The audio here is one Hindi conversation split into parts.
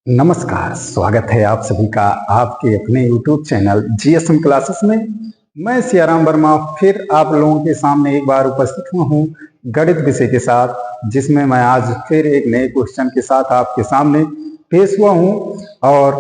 नमस्कार, स्वागत है आप सभी का आपके अपने YouTube चैनल जीएसएम क्लासेस में। मैं सियाराम वर्मा फिर आप लोगों के सामने एक बार उपस्थित हुआ हूँ गणित विषय के साथ, जिसमें मैं आज फिर एक नए क्वेश्चन के साथ आपके सामने पेश हुआ हूँ। और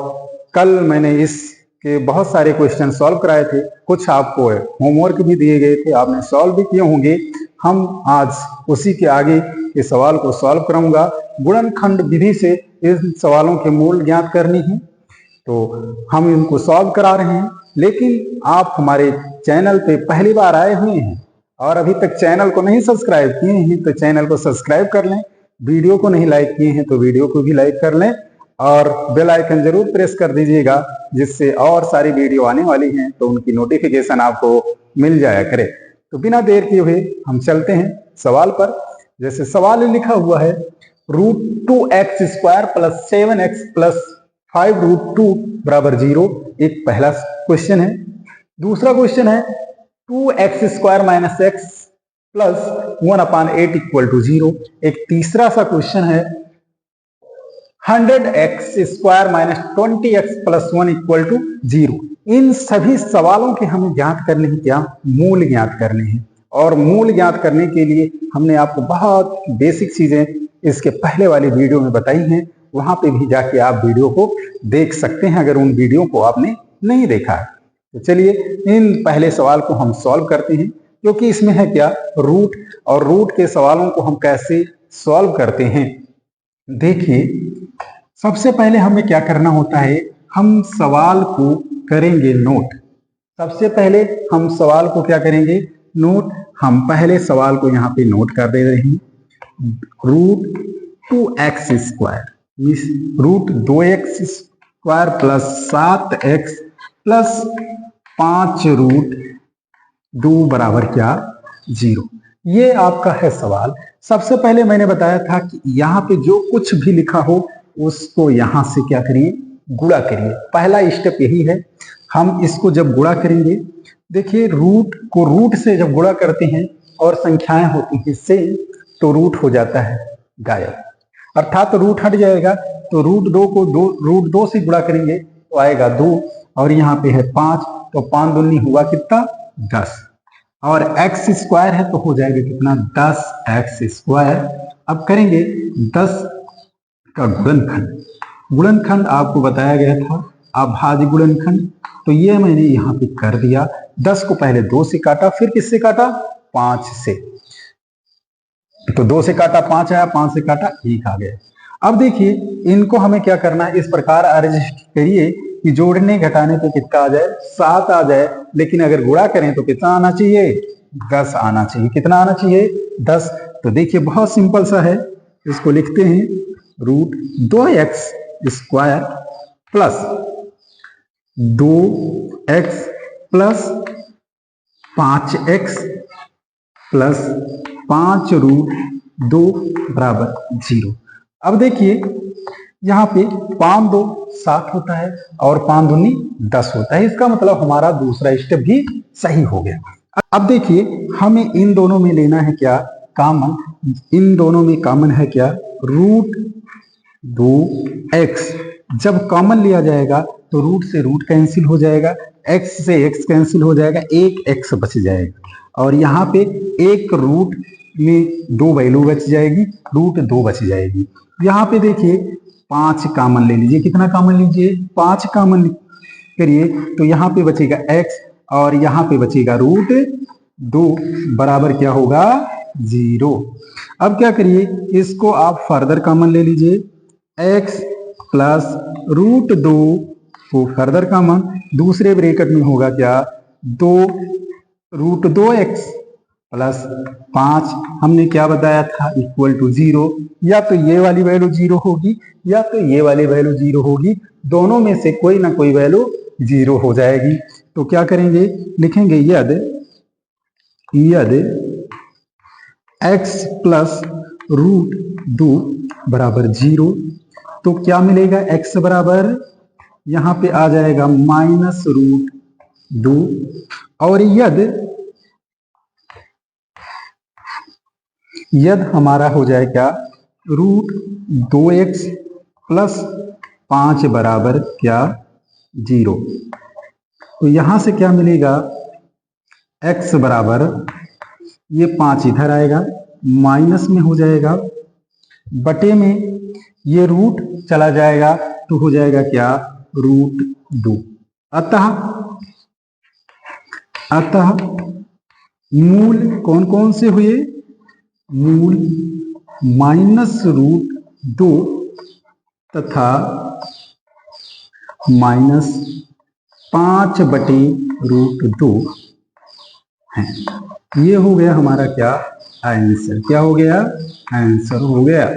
कल मैंने इसके बहुत सारे क्वेश्चन सॉल्व कराए थे, कुछ आपको होमवर्क भी दिए गए थे, आपने सॉल्व भी किए होंगे। हम आज उसी के आगे के सवाल को सॉल्व कराऊंगा। गुणनखंड विधि से इन सवालों के मूल ज्ञात करनी है, तो हम इनको सॉल्व करा रहे हैं। लेकिन आप हमारे चैनल पे पहली बार आए हुए हैं और अभी तक चैनल को नहीं सब्सक्राइब किए हैं तो चैनल को सब्सक्राइब कर लें। वीडियो को नहीं लाइक किए हैं तो वीडियो को भी लाइक कर लें और बेल आइकन जरूर प्रेस कर दीजिएगा, जिससे और सारी वीडियो आने वाली हैं तो उनकी नोटिफिकेशन आपको मिल जाया करे। तो बिना देर किए हुए हम चलते हैं सवाल पर। जैसे सवाल लिखा हुआ है, √2x² + 7x + 5√2 बराबर 0, एक पहला क्वेश्चन है। दूसरा क्वेश्चन है 2x² - x + 1/8 = 0। एक तीसरा सा क्वेश्चन है 100x² - 20x + 1 = 0। इन सभी सवालों के हमें ज्ञात करने हैं, क्या मूल ज्ञात करने हैं। और मूल ज्ञात करने के लिए हमने आपको बहुत बेसिक चीजें इसके पहले वाली वीडियो में बताई हैं, वहां पे भी जाके आप वीडियो को देख सकते हैं अगर उन वीडियो को आपने नहीं देखा है। तो चलिए इन पहले सवाल को हम सॉल्व करते हैं, क्योंकि इसमें है क्या रूट, और रूट के सवालों को हम कैसे सॉल्व करते हैं। देखिए सबसे पहले हमें क्या करना होता है, हम सवाल को करेंगे नोट। सबसे पहले हम सवाल को क्या करेंगे, नोट। हम पहले सवाल को यहाँ पे नोट कर दे रहे हैं। √2x² मीन्स √2x² + 7x + 5√2 बराबर क्या 0। ये आपका है सवाल। सबसे पहले मैंने बताया था कि यहाँ पे जो कुछ भी लिखा हो उसको यहाँ से क्या करिए, गुणा करिए। पहला स्टेप यही है। हम इसको जब गुणा करेंगे, देखिए रूट को रूट से जब गुणा करते हैं और संख्याएं होती हैं सेम, तो रूट हो जाता है गायब, अर्थात रूट हट जाएगा। तो √2 को √2 से गुणा करेंगे तो आएगा 2, और यहाँ पे है 5, तो 5 दूनी हुआ कितना 10, और x² है तो हो जाएगा कितना 10x²। अब करेंगे 10 का गुणनखंड। गुणनखंड आपको बताया गया था अभाज्य गुणनखंड, तो ये मैंने यहाँ पे कर दिया। 10 को पहले 2 से काटा, फिर किससे काटा 5 से, तो 2 से काटा 5 आया, 5 से काटा 1 आ गया। अब देखिए इनको हमें क्या करना है, इस प्रकार एडजस्ट करिए कि जोड़ने घटाने पे कितना आ जाए 7 आ जाए, लेकिन अगर गुणा करें तो कितना आना चाहिए 10 आना चाहिए। कितना आना चाहिए 10। तो देखिए बहुत सिंपल सा है, इसको लिखते हैं √2x² + 2x + 5x + 5√2 बराबर 0। अब देखिए यहाँ पे 5 2 7 होता है और 5 दूनी 10 होता है, इसका मतलब हमारा दूसरा स्टेप भी सही हो गया। अब देखिए हमें इन दोनों में लेना है क्या कॉमन, इन दोनों में कॉमन है क्या √2x। जब कॉमन लिया जाएगा तो रूट से रूट कैंसिल हो जाएगा, x से x कैंसिल हो जाएगा, एक x बच जाएगा, और यहाँ पे एक रूट में 2 वैल्यू बच जाएगी, √2 बच जाएगी। यहाँ पे देखिए 5 कॉमन ले लीजिए। कितना कॉमन लीजिए 5 कॉमन करिए, तो यहाँ पे बचेगा x और यहाँ पे बचेगा √2 बराबर क्या होगा 0। अब क्या करिए, इसको आप फर्दर कॉमन ले लीजिए, x + √2 को फर्दर कॉमन, दूसरे ब्रैकेट में होगा क्या 2 √2x + 5, हमने क्या बताया था = 0। या तो ये वाली वैल्यू 0 होगी या तो ये वाली वैल्यू 0 होगी, दोनों में से कोई ना कोई वैल्यू 0 हो जाएगी। तो क्या करेंगे, लिखेंगे यदि x + √2 बराबर 0, तो क्या मिलेगा x बराबर यहाँ पे आ जाएगा -√2, और यदि हमारा हो जाए क्या √2x + 5 बराबर क्या 0। तो यहां से क्या मिलेगा, x बराबर ये 5 इधर आएगा, माइनस में हो जाएगा, बटे में ये रूट चला जाएगा तो हो जाएगा क्या √2। अतः मूल कौन कौन से हुए, मूल -√2 तथा -5/√2 है। ये हो गया हमारा क्या आंसर, क्या हो गया आंसर हो गया।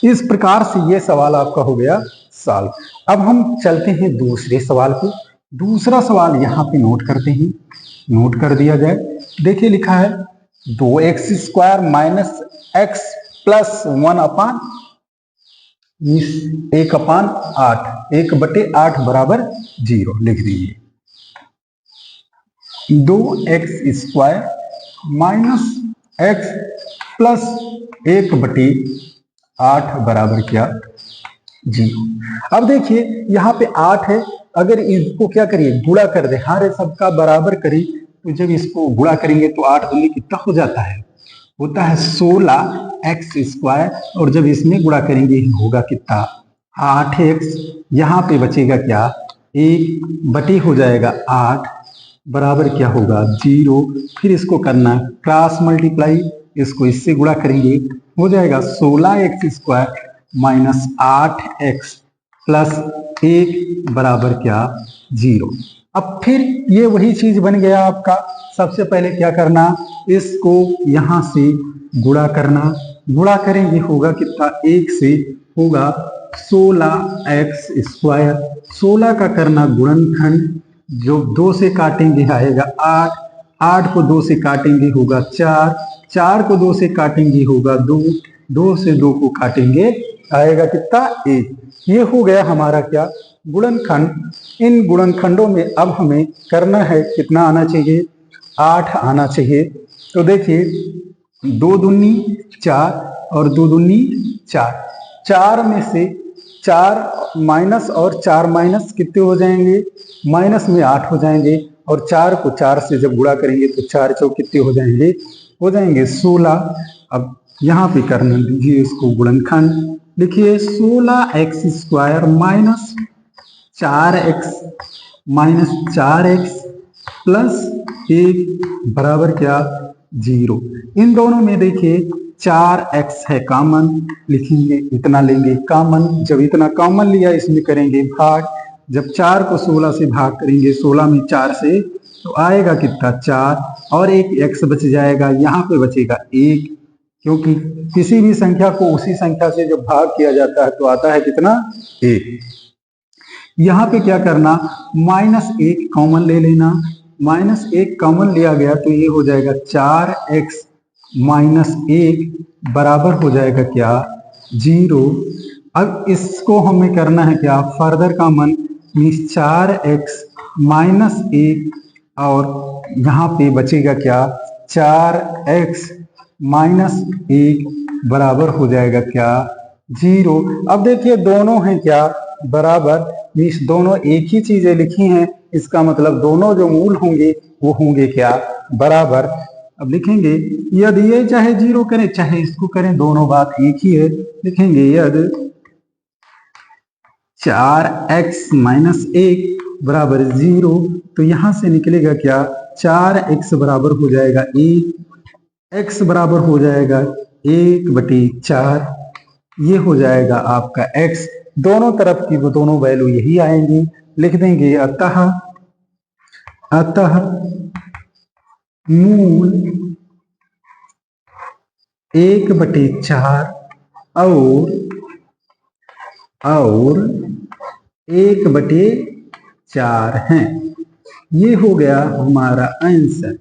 इस प्रकार से ये सवाल आपका हो गया सॉल्व। अब हम चलते हैं दूसरे सवाल पे। दूसरा सवाल यहाँ पे नोट करते हैं, नोट कर दिया जाए। देखिए लिखा है 2x² - x + 1/8 1/8 बराबर 0 लिख दीजिए। 2x² - x + 1/8 बराबर क्या 0। अब देखिए यहाँ पे 8 है, अगर इसको क्या करिए गुणा कर दे, हर सबका बराबर करें, तो जब इसको गुणा करेंगे तो 8 दूनी कितना हो जाता है, होता है 16x², और जब इसमें गुणा करेंगे होगा कितना 8x। यहाँ पे बचेगा क्या 1 हो जाएगा 8 बराबर क्या होगा 0। फिर इसको करना क्रॉस मल्टीप्लाई, इसको इससे गुणा करेंगे हो जाएगा 16x² - 8x + 1 बराबर क्या 0। अब फिर ये वही चीज बन गया आपका। सबसे पहले क्या करना, इसको यहां से गुणा करना, गुणा करेंगे होगा कितना 1 से होगा 16x²। 16 का करना गुणनखंड, जो 2 से काटेंगे आएगा 8, 8 को 2 से काटेंगे होगा 4, 4 को 2 से काटेंगे होगा 2, 2 से 2 को काटेंगे आएगा कितना 1। ये हो गया हमारा क्या गुणनखंड। इन गुणनखंडों में अब हमें करना है कितना आना चाहिए 8 आना चाहिए। तो देखिए 2 दूनी 4 और 2 दूनी 4, 4 में से 4 माइनस और 4 माइनस कितने हो जाएंगे, माइनस में 8 हो जाएंगे, और 4 को 4 से जब गुणा करेंगे तो 4 चौक कितने हो जाएंगे 16। अब यहाँ पे करना दीजिए इसको गुणनखंड, लिखिए 16x² - 4x + 1 बराबर क्या 0। इन दोनों में देखिए 4x है कॉमन, लिखेंगे इतना लेंगे कॉमन, जब इतना कॉमन लिया इसमें करेंगे भाग, जब 4 को 16 से भाग करेंगे 16 में 4 से तो आएगा कितना 4, और एक x बच जाएगा, यहाँ पे बचेगा 1, क्योंकि किसी भी संख्या को उसी संख्या से जब भाग किया जाता है तो आता है कितना 1। यहाँ पे क्या करना -1 कॉमन ले लेना, -1 कॉमन लिया गया तो ये हो जाएगा 4x - 1 बराबर हो जाएगा क्या 0। अब इसको हमें करना है क्या फर्दर कॉमन, 4x - 1 और यहाँ पे बचेगा क्या 4x - 1 बराबर हो जाएगा क्या 0। अब देखिए दोनों हैं क्या बराबर, इस दोनों एक ही चीजें लिखी हैं, इसका मतलब दोनों जो मूल होंगे वो होंगे क्या बराबर। अब लिखेंगे यदि ये चाहे 0 करें चाहे इसको करें, दोनों बात एक ही है। लिखेंगे यदि 4x - 1 बराबर 0, तो यहां से निकलेगा क्या 4x बराबर हो जाएगा 1, x बराबर हो जाएगा 1/4, ये हो जाएगा आपका x। दोनों तरफ की वो दोनों वैल्यू यही आएंगी, लिख देंगे अतः मूल 1/4 और 1/4 हैं। ये हो गया हमारा आंसर।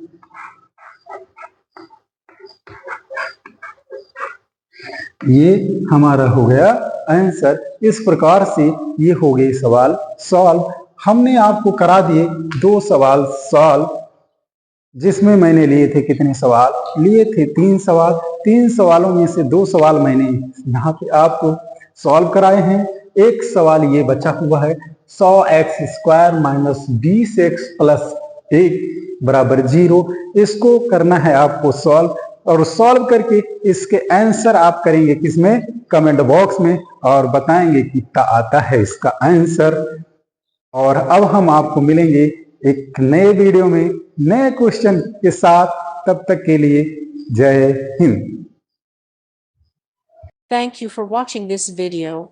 ये हमारा हो गया आंसर। इस प्रकार से ये हो गए सवाल सॉल्व। हमने आपको करा दिए 2 सवाल सॉल्व, जिसमें मैंने लिए थे कितने सवाल लिए थे 3 सवाल। 3 सवालों में से 2 सवाल मैंने यहाँ पे आपको सॉल्व कराए हैं। एक सवाल ये बचा हुआ है 100x² माइनस 20x प्लस 1 बराबर 0। इसको करना है आपको सॉल्व, और सॉल्व करके इसके आंसर आप करेंगे किसमें, कमेंट बॉक्स में, और बताएंगे कितना आता है इसका आंसर। और अब हम आपको मिलेंगे एक नए वीडियो में नए क्वेश्चन के साथ। तब तक के लिए जय Hind. Thank you for watching this video.